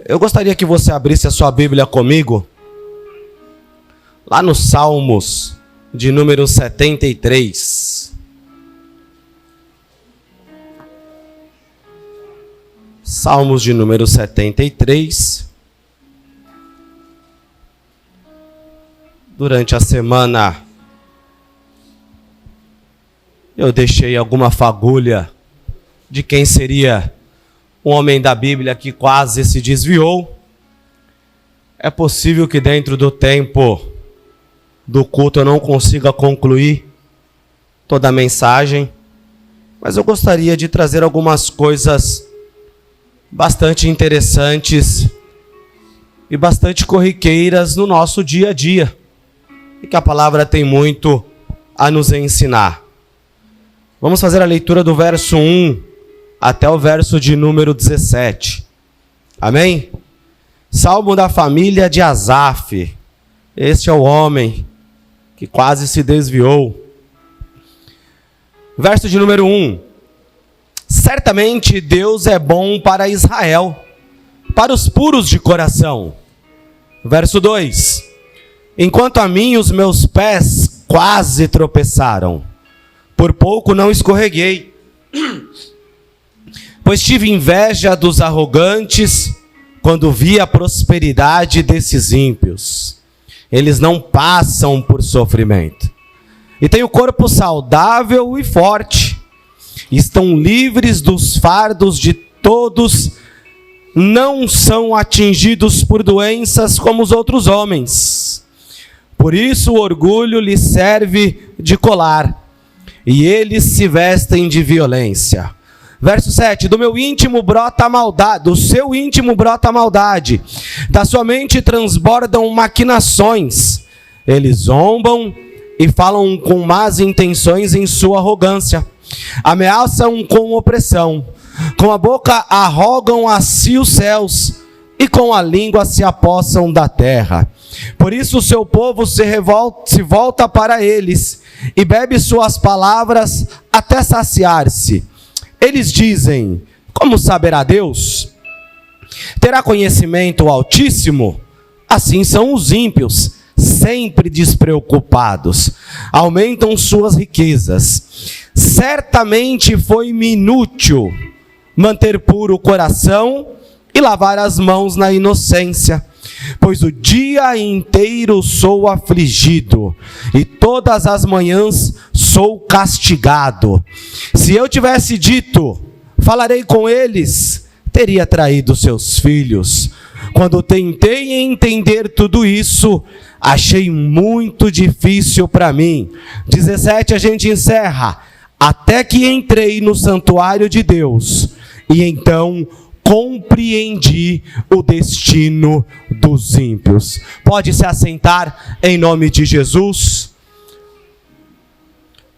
Eu gostaria que você abrisse a sua Bíblia comigo, lá no Salmos, de número 73. Salmos de número 73. Durante a semana, eu deixei alguma fagulha de quem seria um homem da Bíblia que quase se desviou. É possível que dentro do tempo do culto eu não consiga concluir toda a mensagem, mas eu gostaria de trazer algumas coisas bastante interessantes e bastante corriqueiras no nosso dia a dia, e que a palavra tem muito a nos ensinar. Vamos fazer a leitura do verso 1 até o verso de número 17. Amém? Salmo da família de Asaf. Este é o homem que quase se desviou. Verso de número 1. Certamente Deus é bom para Israel, para os puros de coração. Verso 2. Enquanto a mim os meus pés quase tropeçaram, por pouco não escorreguei. Pois tive inveja dos arrogantes quando vi a prosperidade desses ímpios. Eles não passam por sofrimento. E têm o corpo saudável e forte. Estão livres dos fardos de todos. Não são atingidos por doenças como os outros homens. Por isso o orgulho lhes serve de colar. E eles se vestem de violência. Verso 7, do meu íntimo brota a maldade, do seu íntimo brota a maldade, da sua mente transbordam maquinações. Eles zombam e falam com más intenções em sua arrogância. Ameaçam com opressão, com a boca arrogam a si os céus, e com a língua se apossam da terra. Por isso o seu povo se volta para eles, e bebe suas palavras até saciar-se. Eles dizem: como saberá Deus? Terá conhecimento o Altíssimo? Assim são os ímpios, sempre despreocupados. Aumentam suas riquezas. Certamente foi-me inútil manter puro o coração e lavar as mãos na inocência. Pois o dia inteiro sou afligido, e todas as manhãs sou castigado. Se eu tivesse dito, falarei com eles, teria traído seus filhos. Quando tentei entender tudo isso, achei muito difícil para mim. 17, a gente encerra. Até que entrei no santuário de Deus, e então compreendi o destino dos ímpios. Pode se assentar em nome de Jesus.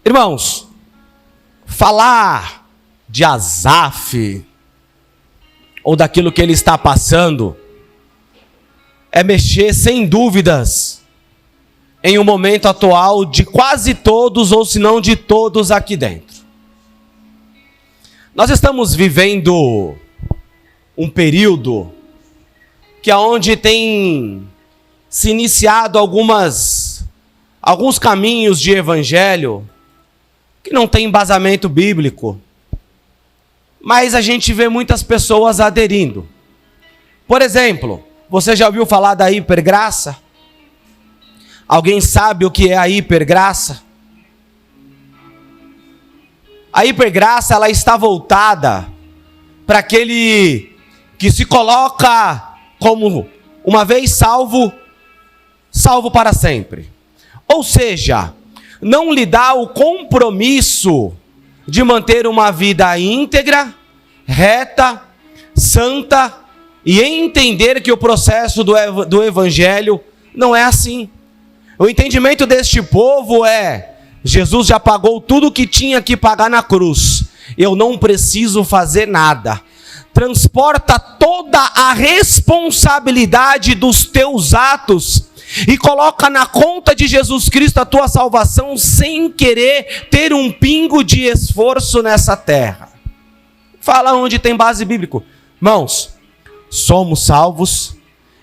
Irmãos, falar de Asaf, ou daquilo que ele está passando, é mexer sem dúvidas em um momento atual de quase todos, ou se não de todos aqui dentro. Nós estamos vivendo um período que é onde tem se iniciado alguns caminhos de evangelho que não tem embasamento bíblico, mas a gente vê muitas pessoas aderindo. Por exemplo, você já ouviu falar da hipergraça? Alguém sabe o que é a hipergraça? A hipergraça, ela está voltada para aquele que se coloca como uma vez salvo, salvo para sempre. Ou seja, não lhe dá o compromisso de manter uma vida íntegra, reta, santa, e entender que o processo do evangelho não é assim. O entendimento deste povo é: Jesus já pagou tudo o que tinha que pagar na cruz, eu não preciso fazer nada. Transporta toda a responsabilidade dos teus atos e coloca na conta de Jesus Cristo a tua salvação, sem querer ter um pingo de esforço nessa terra. Fala onde tem base bíblica. Irmãos, somos salvos,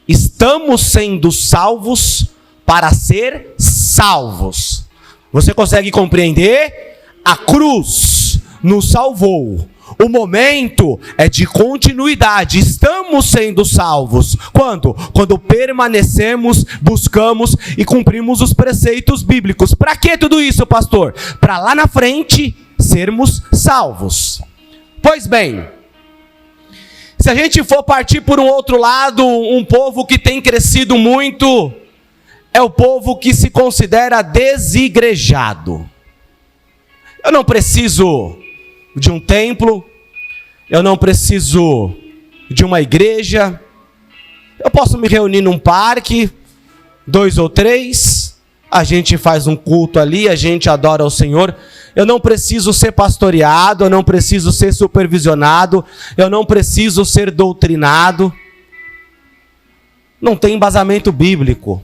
estamos sendo salvos para ser salvos. Você consegue compreender? A cruz nos salvou. O momento é de continuidade. Estamos sendo salvos. Quando? Quando permanecemos, buscamos e cumprimos os preceitos bíblicos. Para que tudo isso, pastor? Para lá na frente sermos salvos. Pois bem, se a gente for partir por um outro lado, um povo que tem crescido muito é o povo que se considera desigrejado. Eu não preciso de um templo, eu não preciso de uma igreja, eu posso me reunir num parque, 2 ou 3, a gente faz um culto ali, a gente adora o Senhor, eu não preciso ser pastoreado, eu não preciso ser supervisionado, eu não preciso ser doutrinado, não tem embasamento bíblico.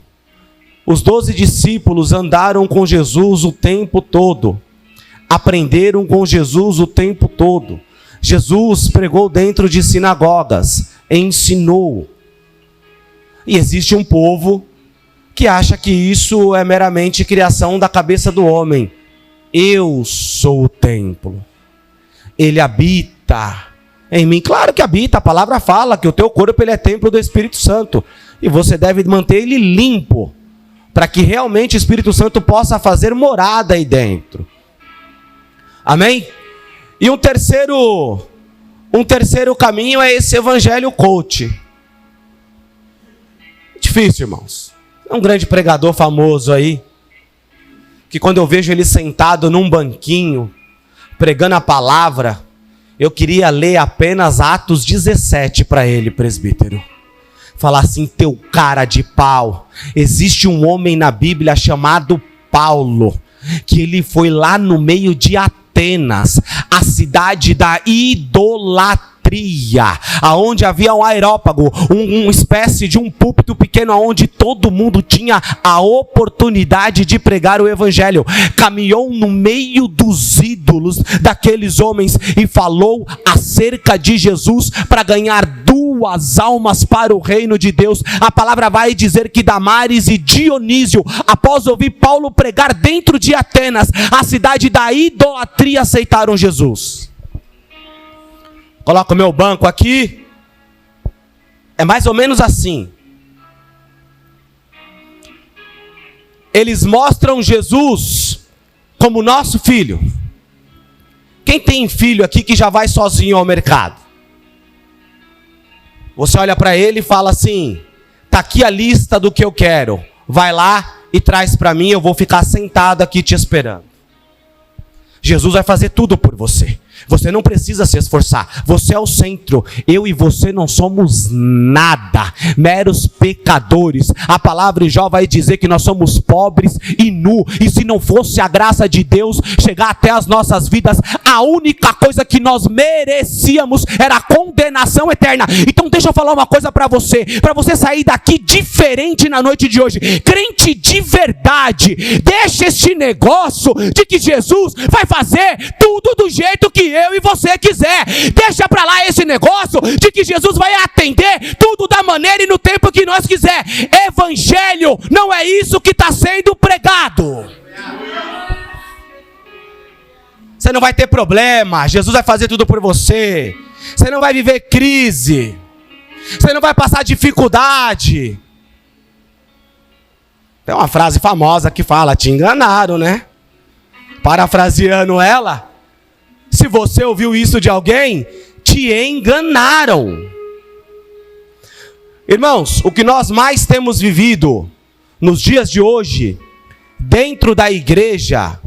Os 12 discípulos andaram com Jesus o tempo todo, aprenderam com Jesus o tempo todo. Jesus pregou dentro de sinagogas, ensinou. E existe um povo que acha que isso é meramente criação da cabeça do homem. Eu sou o templo. Ele habita em mim. Claro que habita, a palavra fala que o teu corpo ele é templo do Espírito Santo. E você deve manter ele limpo, para que realmente o Espírito Santo possa fazer morada aí dentro. Amém? E um terceiro caminho é esse evangelho coach. Difícil, irmãos. É um grande pregador famoso aí, que quando eu vejo ele sentado num banquinho, pregando a palavra, eu queria ler apenas Atos 17 para ele, presbítero. Falar assim, teu cara de pau. Existe um homem na Bíblia chamado Paulo, que ele foi lá no meio de Atenas, a cidade da idolatria, aonde havia um aerópago, uma espécie de um púlpito pequeno, aonde todo mundo tinha a oportunidade de pregar o evangelho. Caminhou no meio dos ídolos daqueles homens e falou acerca de Jesus para ganhar 2 almas para o reino de Deus. A palavra vai dizer que Damares e Dionísio, após ouvir Paulo pregar dentro de Atenas, a cidade da idolatria, aceitaram Jesus. Coloca o meu banco aqui. É mais ou menos assim. Eles mostram Jesus como nosso filho. Quem tem filho aqui que já vai sozinho ao mercado? Você olha para ele e fala assim, tá aqui a lista do que eu quero. Vai lá e traz para mim, eu vou ficar sentado aqui te esperando. Jesus vai fazer tudo por você. Você não precisa se esforçar. Você é o centro. Eu e você não somos nada. Meros pecadores. A palavra em Jó vai dizer que nós somos pobres e nu. E se não fosse a graça de Deus chegar até as nossas vidas, a única coisa que nós merecíamos era a condenação eterna. Então deixa eu falar uma coisa para você sair daqui diferente na noite de hoje. Crente de verdade. Deixa este negócio de que Jesus vai fazer tudo do jeito que eu e você quiser. Deixa pra lá esse negócio de que Jesus vai atender tudo da maneira e no tempo que nós quiser. Evangelho não é isso que está sendo pregado. Você não vai ter problema. Jesus vai fazer tudo por você. Você não vai viver crise. Você não vai passar dificuldade. Tem uma frase famosa que fala, te enganaram, né? Parafraseando ela, se você ouviu isso de alguém, te enganaram. Irmãos, o que nós mais temos vivido nos dias de hoje, dentro da igreja,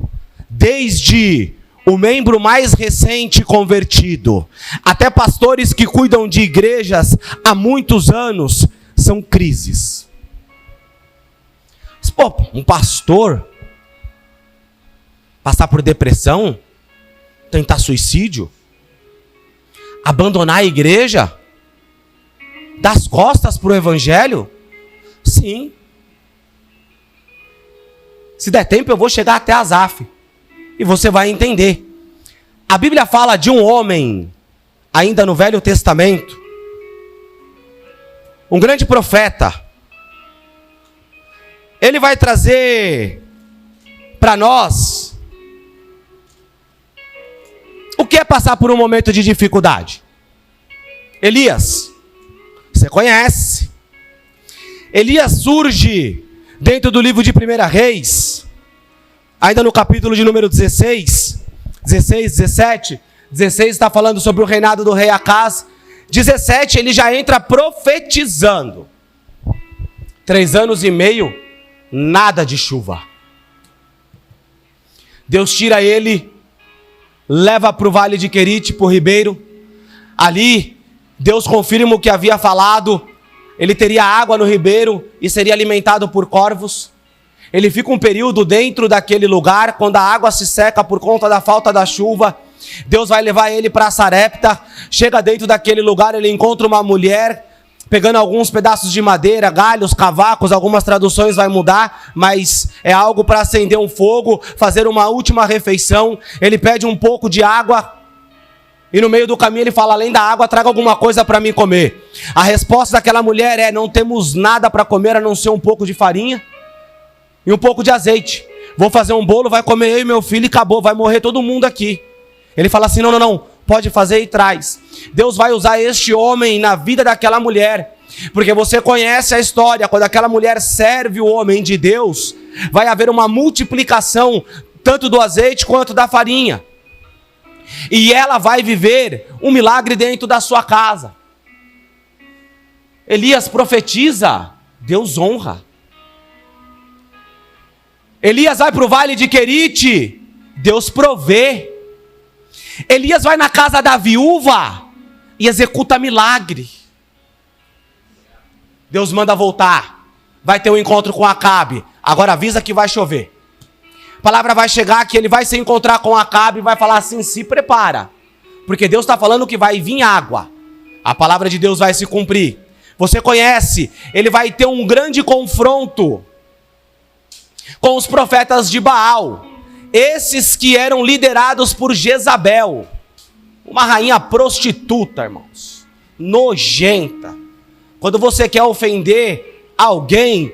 desde o membro mais recente convertido, até pastores que cuidam de igrejas há muitos anos, são crises. Pô, um pastor passar por depressão, tentar suicídio, abandonar a igreja, dar as costas para o evangelho? Sim. Se der tempo eu vou chegar até Asaf e você vai entender. A Bíblia fala de um homem, ainda no Velho Testamento, um grande profeta. Ele vai trazer para nós o que é passar por um momento de dificuldade. Elias, você conhece. Elias surge dentro do livro de 1 Reis, ainda no capítulo de número 16, 17. 16 está falando sobre o reinado do rei Acaz. 17 ele já entra profetizando. 3 anos e meio, nada de chuva. Deus tira ele, leva para o vale de Querite, para o ribeiro. Ali, Deus confirma o que havia falado. Ele teria água no ribeiro e seria alimentado por corvos. Ele fica um período dentro daquele lugar, quando a água se seca por conta da falta da chuva. Deus vai levar ele para Sarepta. Chega dentro daquele lugar, ele encontra uma mulher pegando alguns pedaços de madeira, galhos, cavacos. Algumas traduções vai mudar, mas é algo para acender um fogo, fazer uma última refeição. Ele pede um pouco de água e no meio do caminho ele fala: além da água, traga alguma coisa para mim comer. A resposta daquela mulher é: não temos nada para comer a não ser um pouco de farinha e um pouco de azeite. Vou fazer um bolo, vai comer eu e meu filho e acabou, vai morrer todo mundo aqui. Ele fala assim: não, pode fazer e traz. Deus vai usar este homem na vida daquela mulher, porque você conhece a história. Quando aquela mulher serve o homem de Deus, vai haver uma multiplicação tanto do azeite quanto da farinha, e ela vai viver um milagre dentro da sua casa. Elias profetiza, Deus honra. Elias vai para o vale de Querite, Deus provê. Elias vai na casa da viúva e executa milagre. Deus manda voltar. Vai ter um encontro com Acabe. Agora avisa que vai chover. A palavra vai chegar que ele vai se encontrar com Acabe e vai falar assim: se prepara, porque Deus está falando que vai vir água. A palavra de Deus vai se cumprir. Você conhece, ele vai ter um grande confronto com os profetas de Baal. Esses que eram liderados por Jezabel, uma rainha prostituta, irmãos, nojenta. Quando você quer ofender alguém,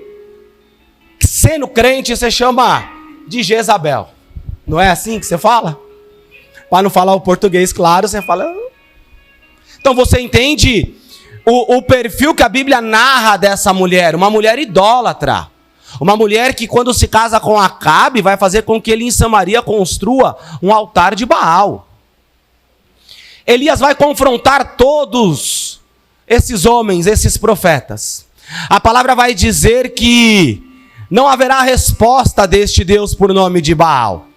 sendo crente, você chama de Jezabel. Não é assim que você fala? Para não falar o português claro, você fala... Então você entende o perfil que a Bíblia narra dessa mulher, uma mulher idólatra. Uma mulher que, quando se casa com Acabe, vai fazer com que ele em Samaria construa um altar de Baal. Elias vai confrontar todos esses homens, esses profetas. A palavra vai dizer que não haverá resposta deste Deus por nome de Baal.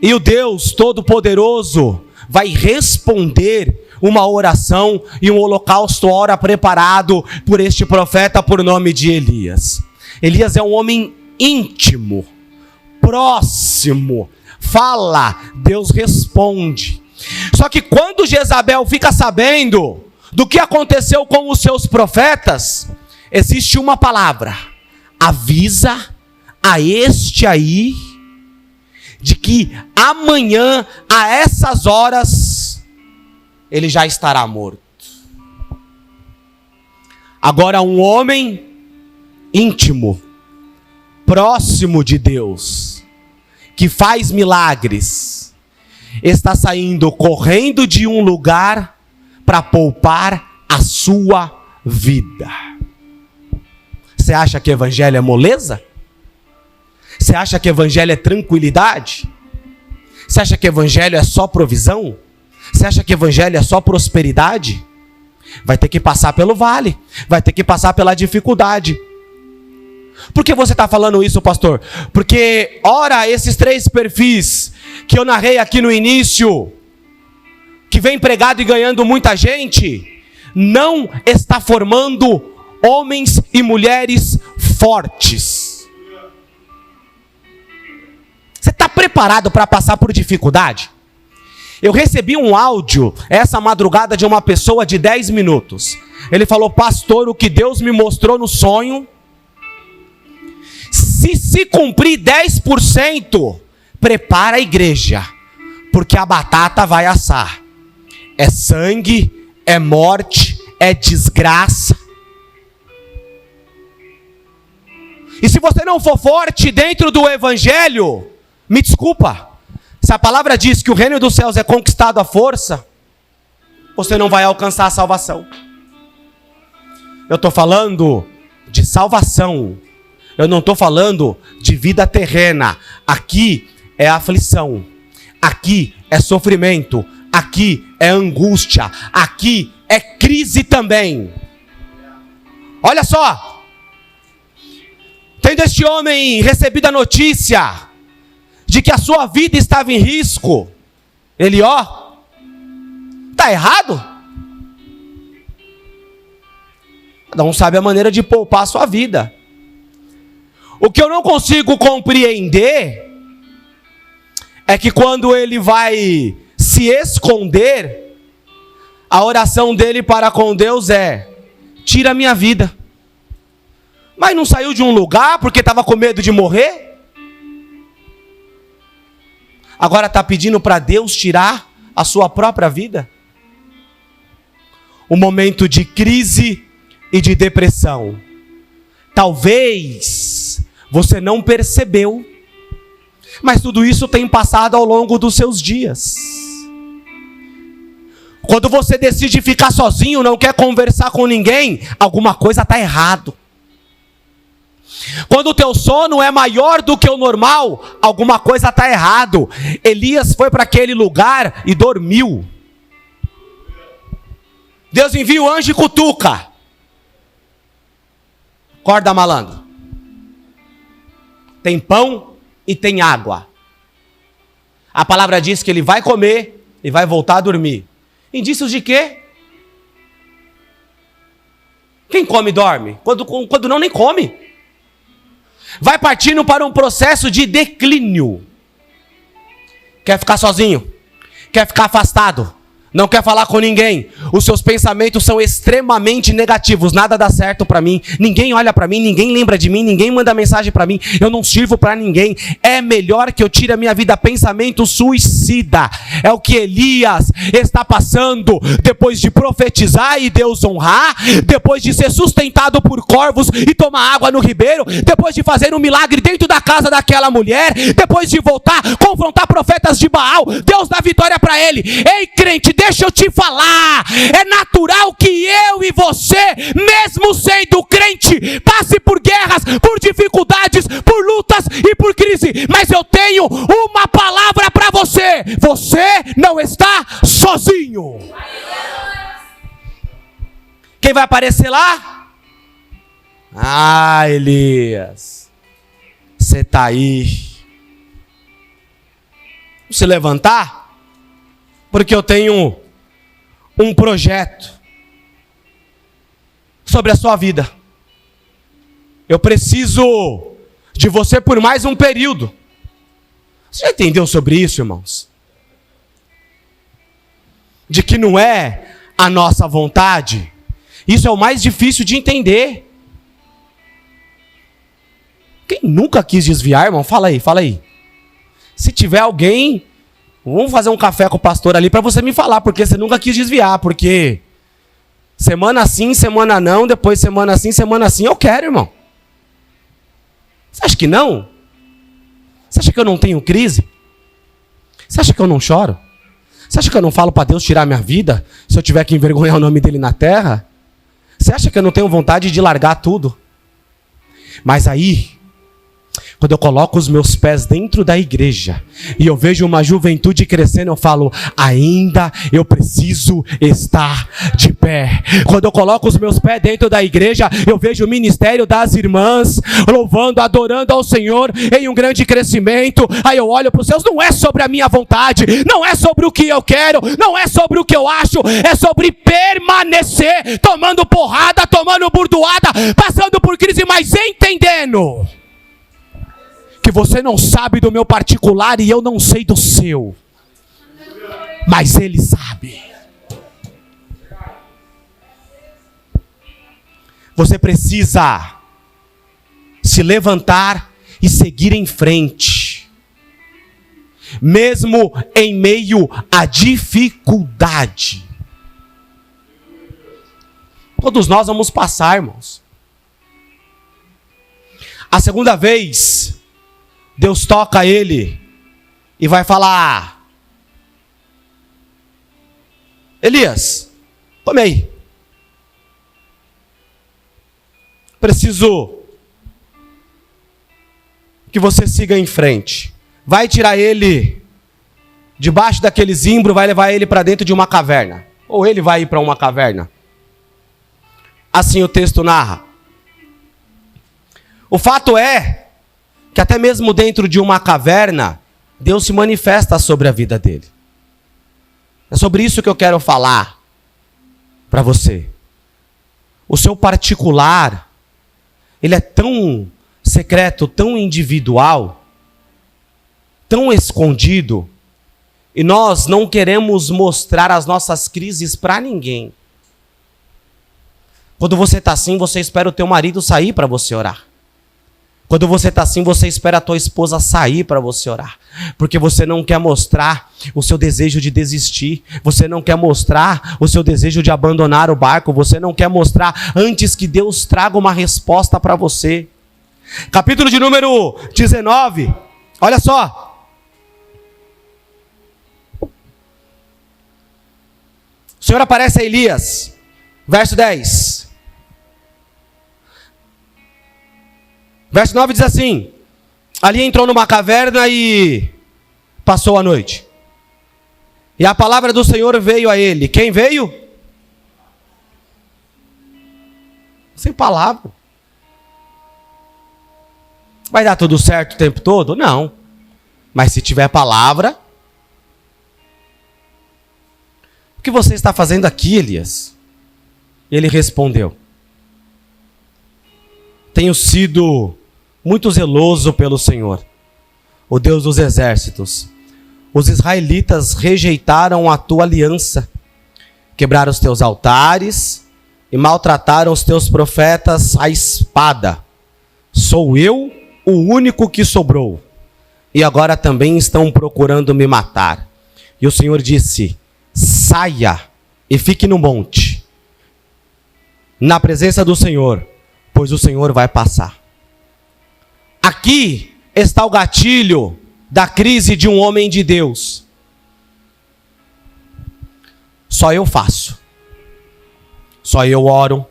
E o Deus Todo-Poderoso vai responder uma oração e um holocausto ora preparado por este profeta por nome de Elias. Elias é um homem íntimo, próximo, fala, Deus responde. Só que quando Jezabel fica sabendo do que aconteceu com os seus profetas, existe uma palavra: avisa a este aí de que amanhã, a essas horas, ele já estará morto. Agora um homem íntimo, próximo de Deus, que faz milagres, está saindo correndo de um lugar para poupar a sua vida. Você acha que evangelho é moleza? Você acha que evangelho é tranquilidade? Você acha que evangelho é só provisão? Você acha que evangelho é só prosperidade? Vai ter que passar pelo vale, vai ter que passar pela dificuldade. Por que você está falando isso, pastor? Porque, ora, esses 3 perfis que eu narrei aqui no início, que vem pregado e ganhando muita gente, não está formando homens e mulheres fortes. Você está preparado para passar por dificuldade? Eu recebi um áudio essa madrugada de uma pessoa de 10 minutos. Ele falou: pastor, o que Deus me mostrou no sonho, se cumprir 10%, prepara a igreja, porque a batata vai assar. É sangue, é morte, é desgraça. E se você não for forte dentro do evangelho, me desculpa, se a palavra diz que o reino dos céus é conquistado à força, você não vai alcançar a salvação. Eu estou falando de salvação. Eu não estou falando de vida terrena. Aqui é aflição. Aqui é sofrimento. Aqui é angústia. Aqui é crise também. Olha só. Tendo este homem recebido a notícia de que a sua vida estava em risco, ele, está errado? Cada um sabe a maneira de poupar a sua vida. O que eu não consigo compreender é que quando ele vai se esconder, a oração dele para com Deus é: tira a minha vida. Mas não saiu de um lugar porque estava com medo de morrer? Agora está pedindo para Deus tirar a sua própria vida? Um momento de crise e de depressão. Talvez você não percebeu, mas tudo isso tem passado ao longo dos seus dias. Quando você decide ficar sozinho, não quer conversar com ninguém, alguma coisa está errado. Quando o teu sono é maior do que o normal, alguma coisa está errado. Elias foi para aquele lugar e dormiu. Deus envia o anjo e cutuca. Acorda, malandro. Tem pão e tem água. A palavra diz que ele vai comer e vai voltar a dormir. Indícios de quê? Quem come dorme. Quando não, nem come. Vai partindo para um processo de declínio. Quer ficar sozinho? Quer ficar afastado? Não quer falar com ninguém? Os seus pensamentos são extremamente negativos. Nada dá certo para mim. Ninguém olha para mim, ninguém lembra de mim, ninguém manda mensagem para mim. Eu não sirvo para ninguém. É melhor que eu tire a minha vida. Pensamento suicida. É o que Elias está passando depois de profetizar e Deus honrar, depois de ser sustentado por corvos e tomar água no ribeiro, depois de fazer um milagre dentro da casa daquela mulher, depois de voltar, confrontar profetas de Baal. Deus dá vitória para ele. Ei, crente, deixa eu te falar, é natural que eu e você, mesmo sendo crente, passe por guerras, por dificuldades, por lutas e por crise, mas eu tenho uma palavra para você: você não está sozinho. Quem vai aparecer lá? Ah, Elias, você está aí. Vamos se levantar? Porque eu tenho um projeto sobre a sua vida. Eu preciso de você por mais um período. Você já entendeu sobre isso, irmãos? De que não é a nossa vontade. Isso é o mais difícil de entender. Quem nunca quis desviar, irmão? Fala aí, fala aí. Se tiver alguém... Vamos fazer um café com o pastor ali para você me falar, porque você nunca quis desviar, porque semana sim, semana não, depois semana sim, eu quero, irmão. Você acha que não? Você acha que eu não tenho crise? Você acha que eu não choro? Você acha que eu não falo para Deus tirar minha vida, se eu tiver que envergonhar o nome dele na terra? Você acha que eu não tenho vontade de largar tudo? Mas aí... Quando eu coloco os meus pés dentro da igreja e eu vejo uma juventude crescendo, eu falo, ainda eu preciso estar de pé. Quando eu coloco os meus pés dentro da igreja, eu vejo o ministério das irmãs louvando, adorando ao Senhor em um grande crescimento. Aí eu olho para os céus, não é sobre a minha vontade, não é sobre o que eu quero, não é sobre o que eu acho, é sobre permanecer, tomando porrada, tomando burdoada, passando por crise, mas entendendo que você não sabe do meu particular e eu não sei do seu, mas Ele sabe. Você precisa se levantar e seguir em frente, mesmo em meio à dificuldade. Todos nós vamos passar, irmãos. A segunda vez, Deus toca ele e vai falar: Elias, come aí. Preciso que você siga em frente. Vai tirar ele debaixo daquele zimbro, vai levar ele para dentro de uma caverna. Ou ele vai ir para uma caverna. Assim o texto narra. O fato é que até mesmo dentro de uma caverna, Deus se manifesta sobre a vida dele. É sobre isso que eu quero falar para você. O seu particular, ele é tão secreto, tão individual, tão escondido, e nós não queremos mostrar as nossas crises para ninguém. Quando você está assim, você espera o teu marido sair para você orar. Quando você está assim, você espera a tua esposa sair para você orar. Porque você não quer mostrar o seu desejo de desistir. Você não quer mostrar o seu desejo de abandonar o barco. Você não quer mostrar antes que Deus traga uma resposta para você. Capítulo de número 19. Olha só. O Senhor aparece a Elias. Verso 10. Verso 9 diz assim: ali entrou numa caverna e passou a noite. E a palavra do Senhor veio a ele. Quem veio? Sem palavra. Vai dar tudo certo o tempo todo? Não. Mas se tiver palavra... O que você está fazendo aqui, Elias? Ele respondeu: tenho sido muito zeloso pelo Senhor, o Deus dos exércitos. Os israelitas rejeitaram a tua aliança, quebraram os teus altares e maltrataram os teus profetas à espada. Sou eu o único que sobrou, e agora também estão procurando me matar. E o Senhor disse: saia e fique no monte, na presença do Senhor, pois o Senhor vai passar. Aqui está o gatilho da crise de um homem de Deus. Só eu faço. Só eu oro.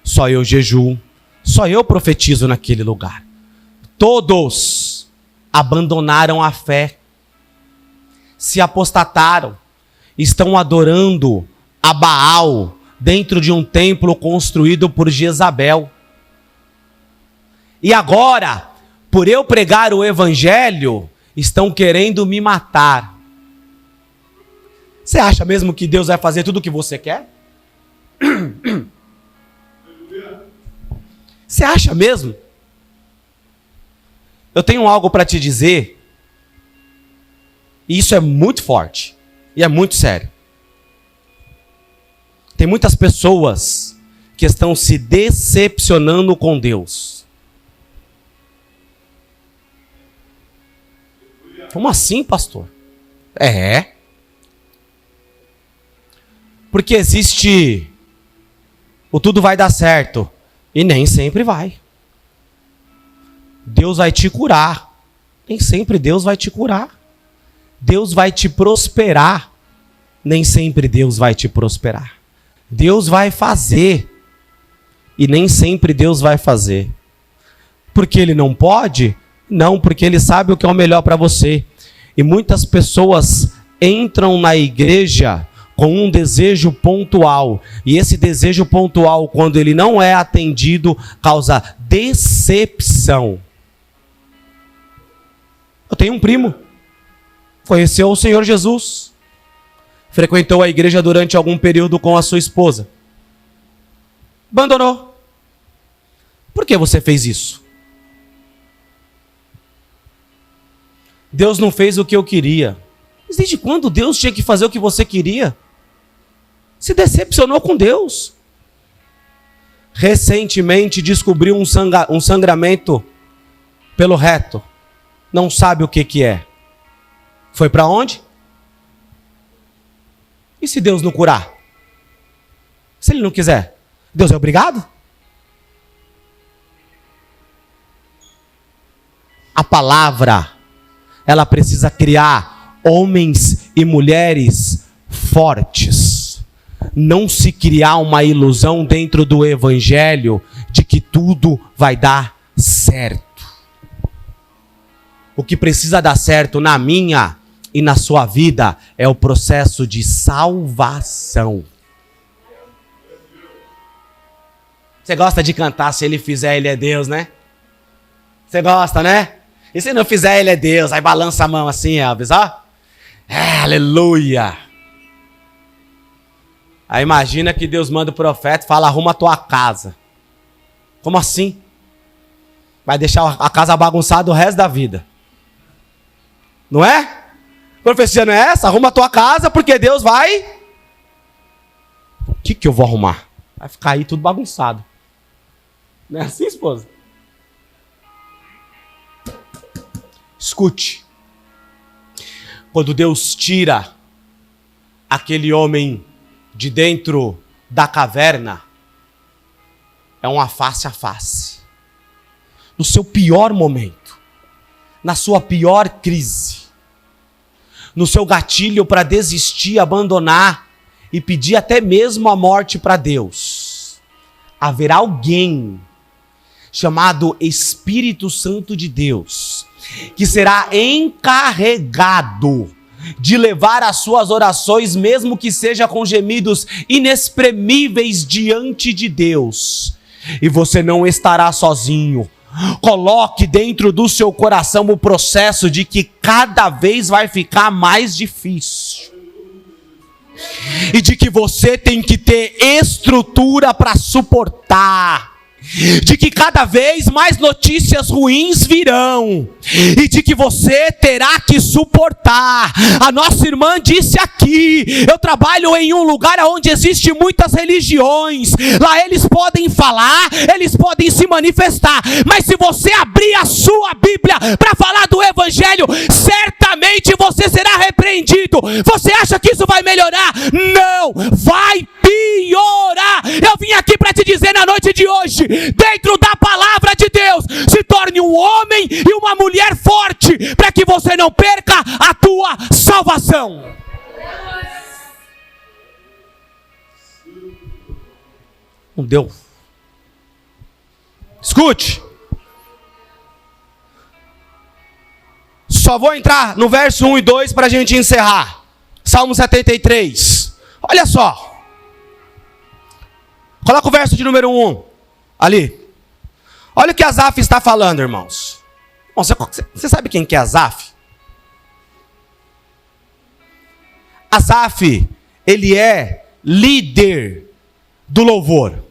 Só eu jejuo. Só eu profetizo naquele lugar. Todos abandonaram a fé. Se apostataram. Estão adorando a Baal dentro de um templo construído por Jezabel. E agora, por eu pregar o evangelho, estão querendo me matar. Você acha mesmo que Deus vai fazer tudo o que você quer? Você acha mesmo? Eu tenho algo para te dizer, e isso é muito forte, e é muito sério. Tem muitas pessoas que estão se decepcionando com Deus. Como assim, pastor? É. Porque existe o tudo vai dar certo, e nem sempre vai. Deus vai te curar, nem sempre Deus vai te curar. Deus vai te prosperar, nem sempre Deus vai te prosperar. Deus vai fazer, e nem sempre Deus vai fazer. Porque Ele não pode? Não, porque Ele sabe o que é o melhor para você. E muitas pessoas entram na igreja com um desejo pontual. E esse desejo pontual, quando ele não é atendido, causa decepção. Eu tenho um primo, conheceu o Senhor Jesus, frequentou a igreja durante algum período com a sua esposa, abandonou. Por que você fez isso? Deus não fez o que eu queria. Mas desde quando Deus tinha que fazer o que você queria? Se decepcionou com Deus. Recentemente descobriu um sangramento pelo reto. Não sabe o que é. Foi para onde? E se Deus não curar? Se Ele não quiser? Deus é obrigado? palavra, ela precisa criar homens e mulheres fortes. Não se criar uma ilusão dentro do evangelho de que tudo vai dar certo. O que precisa dar certo na minha e na sua vida é o processo de salvação. Você gosta de cantar, se ele fizer, ele é Deus, né? Você gosta, né? E se não fizer, ele é Deus. Aí balança a mão assim, Elvis, ó. Aleluia. Aí imagina que Deus manda o profeta e fala, arruma a tua casa. Como assim? Vai deixar a casa bagunçada o resto da vida. Não é? A profecia não é essa? Arruma a tua casa porque Deus vai... O que eu vou arrumar? Vai ficar aí tudo bagunçado. Não é assim, esposa? Escute. Quando Deus tira aquele homem de dentro da caverna, é uma face a face. No seu pior momento, na sua pior crise, no seu gatilho para desistir, abandonar e pedir até mesmo a morte para Deus, haverá alguém chamado Espírito Santo de Deus, que será encarregado de levar as suas orações, mesmo que seja com gemidos inexprimíveis diante de Deus. E você não estará sozinho. Coloque dentro do seu coração o processo de que cada vez vai ficar mais difícil. E de que você tem que ter estrutura para suportar. De que cada vez mais notícias ruins virão, e de que você terá que suportar. A nossa irmã disse aqui, eu trabalho em um lugar onde existe muitas religiões, lá eles podem falar, eles podem se manifestar, mas se você abrir a sua Bíblia para falar do evangelho, certamente você será repreendido. Você acha que isso vai melhorar? Não, vai piorar. Eu vim aqui para te dizer na noite de hoje, dentro da palavra de Deus, se torne um homem e uma mulher forte, para que você não perca a tua salvação. Não deu. Escute. Só vou entrar no verso 1 e 2 para a gente encerrar. Salmo 73. Olha só. Coloca o verso de número 1 ali. Olha o que Asaf está falando, irmãos. Bom, você sabe quem que é Asaf? Asaf, ele é líder do louvor.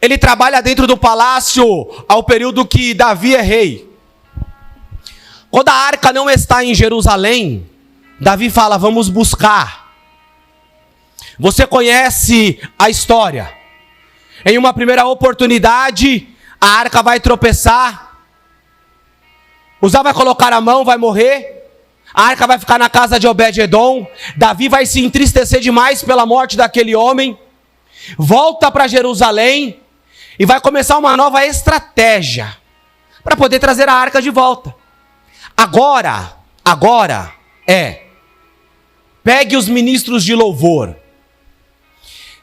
Ele trabalha dentro do palácio ao período que Davi é rei. Quando a arca não está em Jerusalém, Davi fala, vamos buscar. Você conhece a história. Em uma primeira oportunidade, a arca vai tropeçar. Uzá vai colocar a mão, vai morrer. A arca vai ficar na casa de Obed-edom. Davi vai se entristecer demais pela morte daquele homem. Volta para Jerusalém e vai começar uma nova estratégia para poder trazer a arca de volta. Agora pegue os ministros de louvor.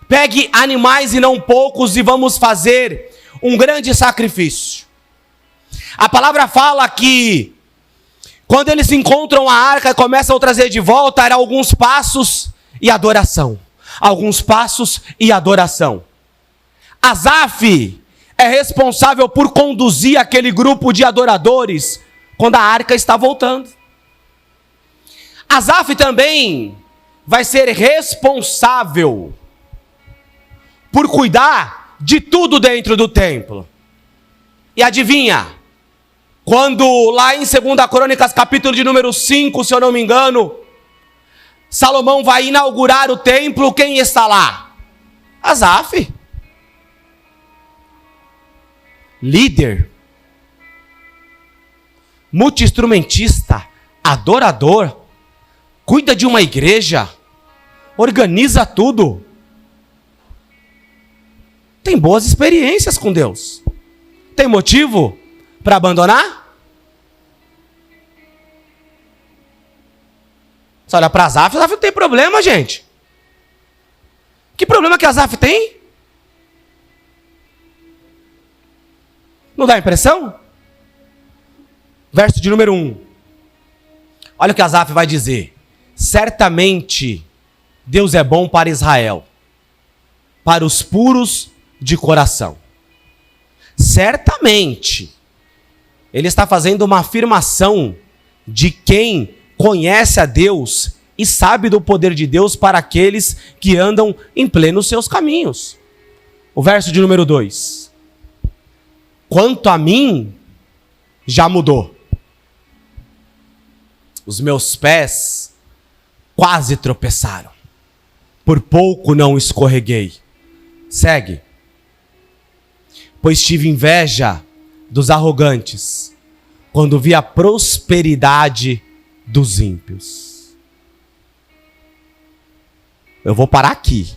Pegue animais e não poucos e vamos fazer um grande sacrifício. A palavra fala que quando eles encontram a arca e começam a trazer de volta, eram alguns passos e adoração. Alguns passos e adoração. Asaf é responsável por conduzir aquele grupo de adoradores quando a arca está voltando. Asaf também vai ser responsável por cuidar de tudo dentro do templo. E adivinha? Quando lá em 2 Crônicas, capítulo de número 5, se eu não me engano, Salomão vai inaugurar o templo, quem está lá? Asaf. Líder, multi-instrumentista, adorador, cuida de uma igreja, organiza tudo. Tem boas experiências com Deus. Tem motivo para abandonar? Você olha para Asaf não tem problema, gente. Que problema que Asaf tem? Não dá impressão? Verso de número 1. Olha o que Asaf vai dizer. Certamente Deus é bom para Israel, para os puros de coração. Certamente. Ele está fazendo uma afirmação de quem conhece a Deus e sabe do poder de Deus para aqueles que andam em plenos seus caminhos. O verso de número 2. Quanto a mim, já mudou. Os meus pés quase tropeçaram. Por pouco não escorreguei. Segue. Pois tive inveja dos arrogantes, quando vi a prosperidade dos ímpios. Eu vou parar aqui.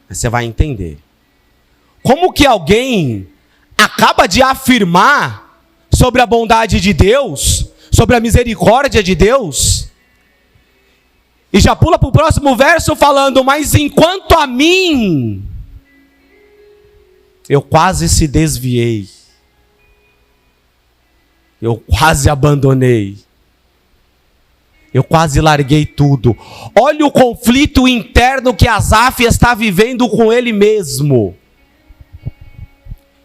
Você vai entender. Como que alguém acaba de afirmar sobre a bondade de Deus, sobre a misericórdia de Deus, e já pula para o próximo verso falando, mas enquanto a mim, eu quase se desviei, eu quase abandonei, eu quase larguei tudo. Olha o conflito interno que Asaf está vivendo com ele mesmo.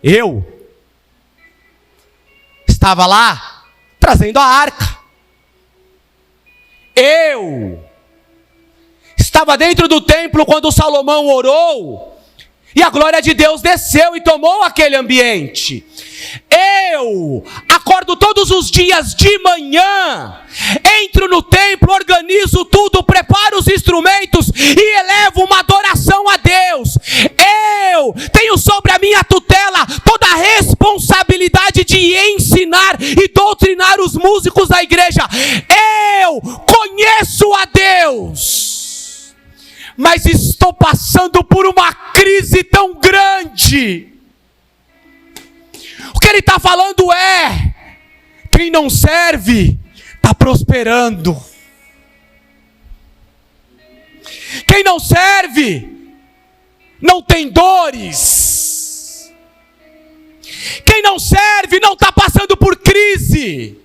Eu estava lá trazendo a arca. Eu estava dentro do templo quando Salomão orou e a glória de Deus desceu e tomou aquele ambiente. Eu acordo todos os dias de manhã, entro no templo, organizo tudo, preparo os instrumentos e elevo uma adoração a Deus. Eu tenho sobre a minha tutela toda a responsabilidade de ensinar e doutrinar os músicos da igreja. Eu conheço a Deus, mas estou passando por uma crise tão grande. O que ele está falando é, quem não serve, está prosperando. Quem não serve, não tem dores. Quem não serve, não está passando por crise.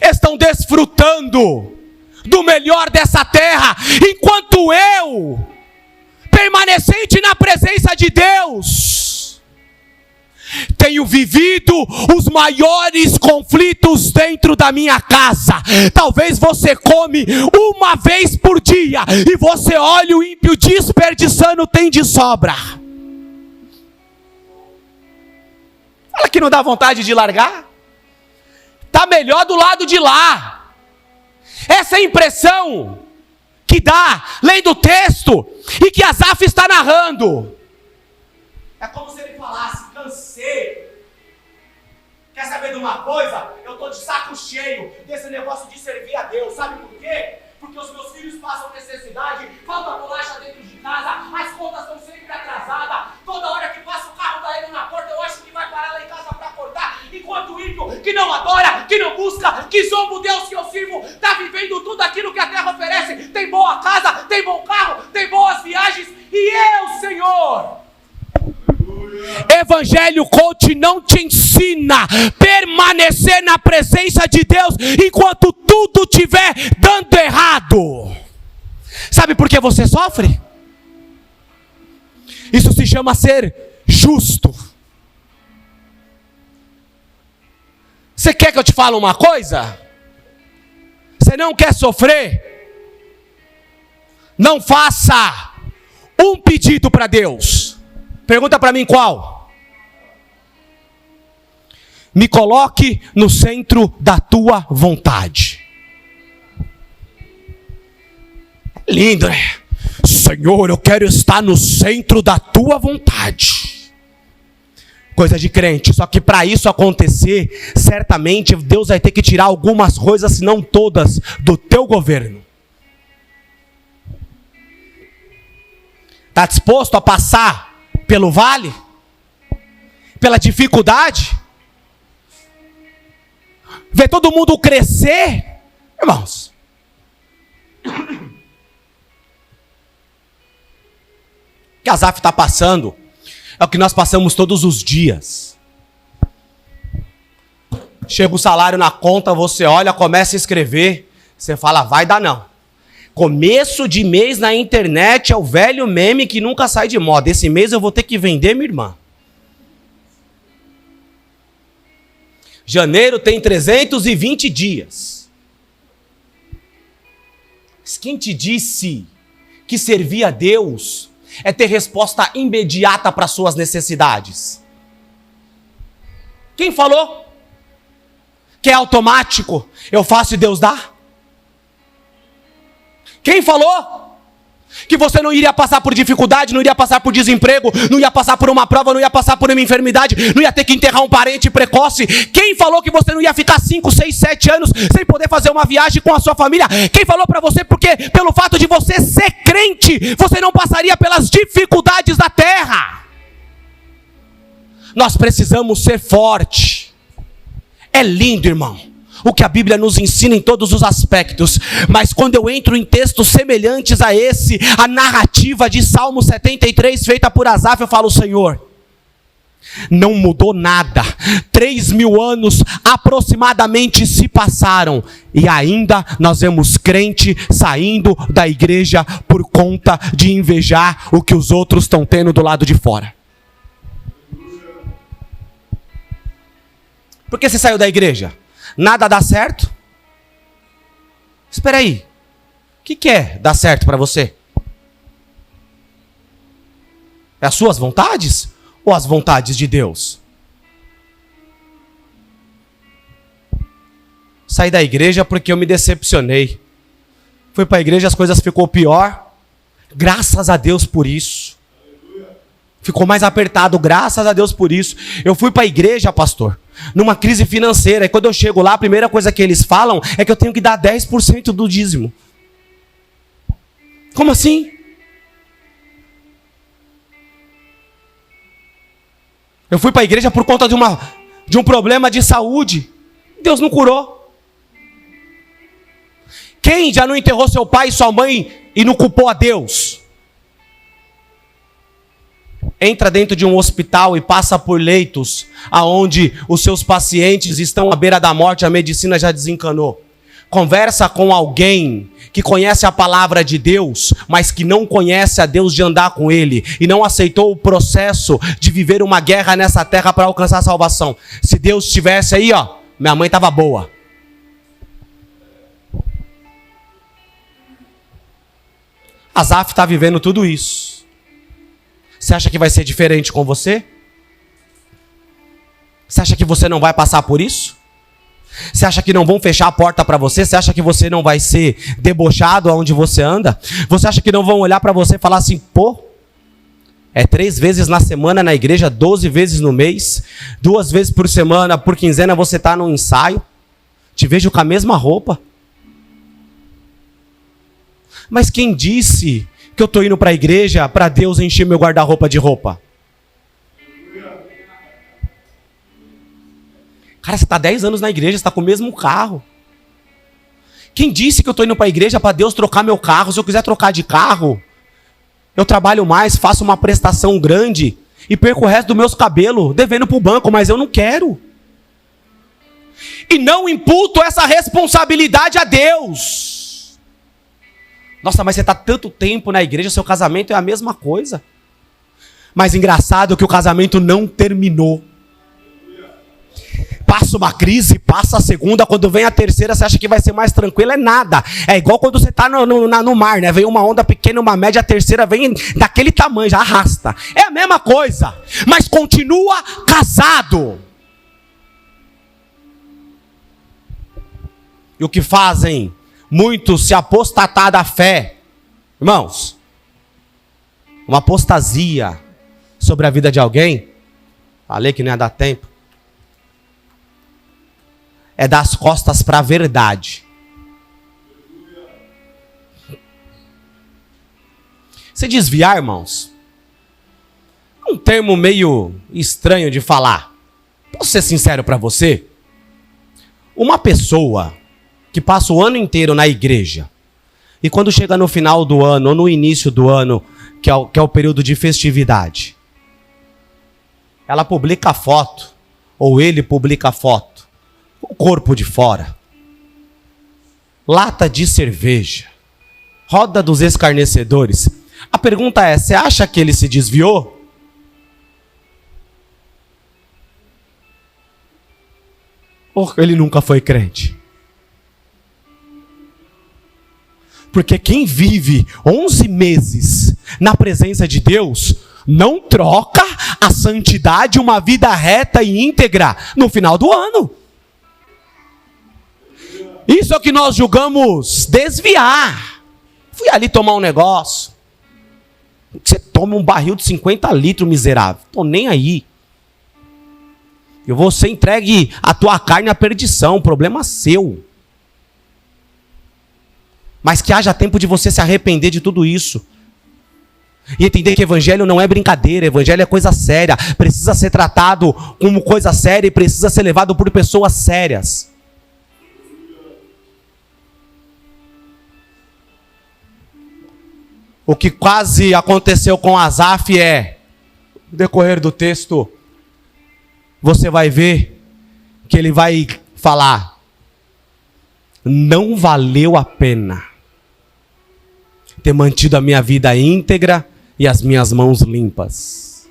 Estão desfrutando do melhor dessa terra, enquanto eu, permanecente na presença de Deus, tenho vivido os maiores conflitos dentro da minha casa. Talvez você come uma vez por dia e você olha o ímpio desperdiçando, tem de sobra. Fala que não dá vontade de largar. Está melhor do lado de lá. Essa é a impressão que dá, lendo o texto, e que Asaf está narrando. É como se ele falasse, cansei. Quer saber de uma coisa? Eu estou de saco cheio desse negócio de servir a Deus. Sabe por quê? Porque os meus filhos passam necessidade, falta bolacha dentro de casa, as contas estão sempre atrasadas, toda hora que passa o carro da ele na porta, eu acho que vai parar lá em casa para cortar, enquanto o ímpio que não adora, que não busca, que zomba o Deus que eu sirvo, está vivendo tudo aquilo que a terra oferece, tem boa casa, tem bom carro, tem boas viagens, e eu, Senhor, Evangelho Coach não te ensina a permanecer na presença de Deus enquanto tudo estiver dando errado. Sabe por que você sofre? Isso se chama ser justo. Você quer que eu te fale uma coisa? Você não quer sofrer? Não faça um pedido para Deus. Pergunta para mim qual? Me coloque no centro da tua vontade. Lindo, né? Senhor, eu quero estar no centro da tua vontade. Coisa de crente. Só que para isso acontecer, certamente Deus vai ter que tirar algumas coisas, se não todas, do teu governo. Está disposto a passar pelo vale? pela dificuldade, ver todo mundo crescer, irmãos. O que Asaf está passando é o que nós passamos todos os dias. Chega o salário na conta, você olha, começa a escrever, você fala, vai dar não. Começo de mês na internet é o velho meme que nunca sai de moda. Esse mês eu vou ter que vender minha irmã. Janeiro tem 320 dias. Quem te disse que servir a Deus é ter resposta imediata para suas necessidades? Quem falou? Que é automático, eu faço e Deus dá? Quem falou? Que você não iria passar por dificuldade, não iria passar por desemprego, não ia passar por uma prova, não ia passar por uma enfermidade, não ia ter que enterrar um parente precoce? Quem falou que você não ia ficar 5, 6, 7 anos sem poder fazer uma viagem com a sua família? Quem falou para você porque pelo fato de você ser crente, você não passaria pelas dificuldades da terra? Nós precisamos ser fortes. É lindo, irmão, o que a Bíblia nos ensina em todos os aspectos, mas quando eu entro em textos semelhantes a esse, a narrativa de Salmo 73 feita por Asaf, eu falo, Senhor, não mudou nada, 3.000 anos aproximadamente se passaram, e ainda nós vemos crente saindo da igreja por conta de invejar o que os outros estão tendo do lado de fora. Por que você saiu da igreja? Nada dá certo? Espera aí. O que é dar certo para você? É as suas vontades? Ou as vontades de Deus? Saí da igreja porque eu me decepcionei. Fui para a igreja, as coisas ficou pior. Graças a Deus por isso. Ficou mais apertado, graças a Deus por isso. Eu fui para a igreja, pastor, numa crise financeira. E quando eu chego lá, a primeira coisa que eles falam é que eu tenho que dar 10% do dízimo. Como assim? Eu fui para a igreja por conta de um problema de saúde. Deus não curou. Quem já não enterrou seu pai e sua mãe e não culpou a Deus? Entra dentro de um hospital e passa por leitos aonde os seus pacientes estão à beira da morte, a medicina já desencanou. Conversa com alguém que conhece a palavra de Deus, mas que não conhece a Deus de andar com Ele, e não aceitou o processo de viver uma guerra nessa terra para alcançar a salvação. Se Deus estivesse aí, ó, minha mãe estava boa. Asaf está vivendo tudo isso. Você acha que vai ser diferente com você? Você acha que você não vai passar por isso? Você acha que não vão fechar a porta para você? Você acha que você não vai ser debochado aonde você anda? Você acha que não vão olhar para você e falar assim, pô, é 3 vezes na semana na igreja, 12 vezes no mês, 2 vezes por semana, por quinzena você está no ensaio, te vejo com a mesma roupa. Mas quem disse que eu estou indo para a igreja para Deus encher meu guarda-roupa de roupa? Cara, você está 10 anos na igreja, você está com o mesmo carro. Quem disse que eu estou indo para a igreja para Deus trocar meu carro? Se eu quiser trocar de carro, eu trabalho mais, faço uma prestação grande e perco o resto dos meus cabelos devendo para o banco, mas eu não quero. E não imputo essa responsabilidade a Deus. Nossa, mas você está tanto tempo na igreja, seu casamento é a mesma coisa. Mas engraçado que o casamento não terminou. Passa uma crise, passa a segunda, quando vem a terceira, você acha que vai ser mais tranquilo? É nada. É igual quando você está no mar, né? Vem uma onda pequena, uma média, a terceira vem daquele tamanho, já arrasta. É a mesma coisa, mas continua casado. E o que fazem muitos se apostatar da fé, irmãos, uma apostasia sobre a vida de alguém, falei que não ia dar tempo, é dar as costas para a verdade. Se desviar, irmãos, termo meio estranho de falar. Posso ser sincero para você? Uma pessoa que passa o ano inteiro na igreja e quando chega no final do ano ou no início do ano, que é o período de festividade, ela publica foto, ou ele publica foto, o corpo de fora, lata de cerveja, roda dos escarnecedores. A pergunta é, você acha que ele se desviou? Ou ele nunca foi crente? Porque quem vive 11 meses na presença de Deus, não troca a santidade, uma vida reta e íntegra, no final do ano. Isso é o que nós julgamos desviar. Fui ali tomar um negócio. Você toma um barril de 50 litros, miserável. Tô nem aí. Eu vou ser entregue a tua carne à perdição, problema seu. Mas que haja tempo de você se arrepender de tudo isso. E entender que evangelho não é brincadeira, evangelho é coisa séria. Precisa ser tratado como coisa séria e precisa ser levado por pessoas sérias. O que quase aconteceu com Asaf é, no decorrer do texto, você vai ver que ele vai falar, não valeu a pena ter mantido a minha vida íntegra e as minhas mãos limpas.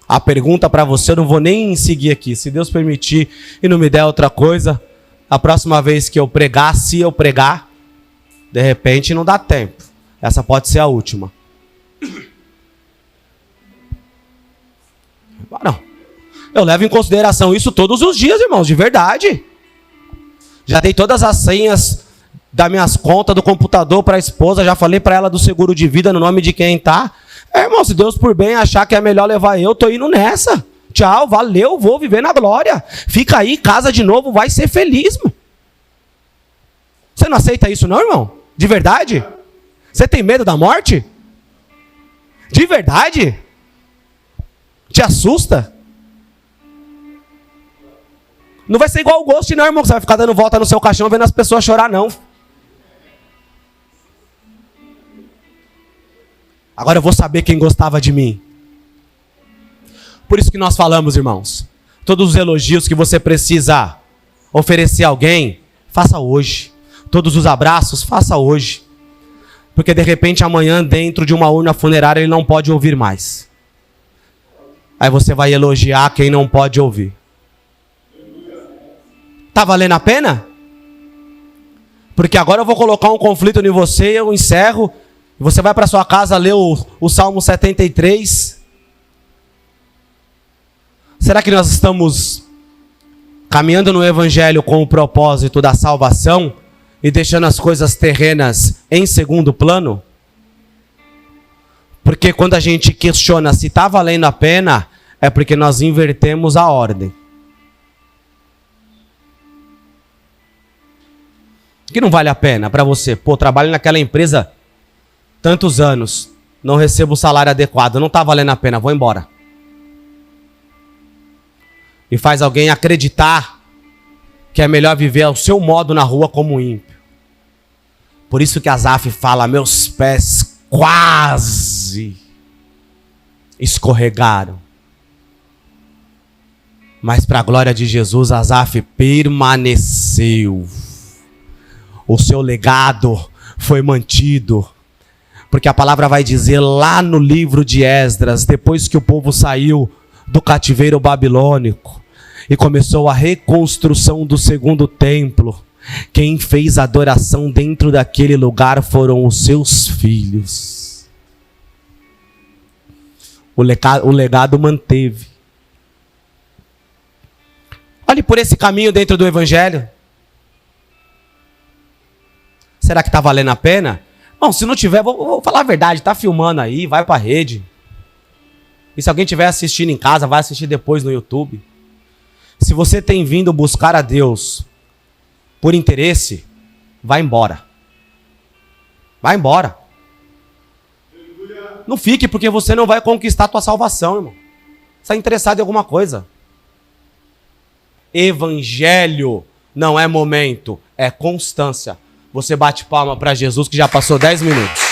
A pergunta para você, eu não vou nem seguir aqui. Se Deus permitir e não me der outra coisa, a próxima vez que eu pregar, se eu pregar, de repente não dá tempo. Essa pode ser a última. Não. Eu levo em consideração isso todos os dias, irmãos, de verdade. Já dei todas as senhas das minhas contas do computador para a esposa, já falei para ela do seguro de vida no nome de quem tá. Irmão, se Deus por bem achar que é melhor levar eu, tô indo nessa. Tchau, valeu, vou viver na glória. Fica aí, casa de novo, vai ser feliz. Mano. Você não aceita isso não, irmão? De verdade? Você tem medo da morte? De verdade? Te assusta? Não vai ser igual o Ghost não, irmão. Você vai ficar dando volta no seu caixão vendo as pessoas chorar, não. Agora eu vou saber quem gostava de mim. Por isso que nós falamos, irmãos. Todos os elogios que você precisa oferecer a alguém, faça hoje. Todos os abraços, faça hoje. Porque de repente amanhã dentro de uma urna funerária ele não pode ouvir mais. Aí você vai elogiar quem não pode ouvir. Tá valendo a pena? Porque agora eu vou colocar um conflito em você, eu encerro, e você vai para sua casa ler o Salmo 73. Será que nós estamos caminhando no Evangelho com o propósito da salvação e deixando as coisas terrenas em segundo plano? Porque quando a gente questiona se está valendo a pena, é porque nós invertemos a ordem. Que não vale a pena para você? Pô, trabalho naquela empresa tantos anos, não recebo o salário adequado, não está valendo a pena, vou embora. E faz alguém acreditar que é melhor viver ao seu modo na rua como ímpio. Por isso que Asaf fala, meus pés quase escorregaram. Mas para a glória de Jesus, Asaf permaneceu. O seu legado foi mantido. Porque a palavra vai dizer lá no livro de Esdras, depois que o povo saiu do cativeiro babilônico e começou a reconstrução do segundo templo, quem fez adoração dentro daquele lugar foram os seus filhos. O legado manteve. Olhe por esse caminho dentro do Evangelho. Será que está valendo a pena? Bom, se não tiver, vou falar a verdade, está filmando aí, vai para a rede. E se alguém estiver assistindo em casa, vai assistir depois no YouTube. Se você tem vindo buscar a Deus por interesse, vai embora. Vai embora. Não fique, porque você não vai conquistar a tua salvação, irmão. Você está interessado em alguma coisa. Evangelho não é momento, é constância. Você bate palma para Jesus que já passou 10 minutos.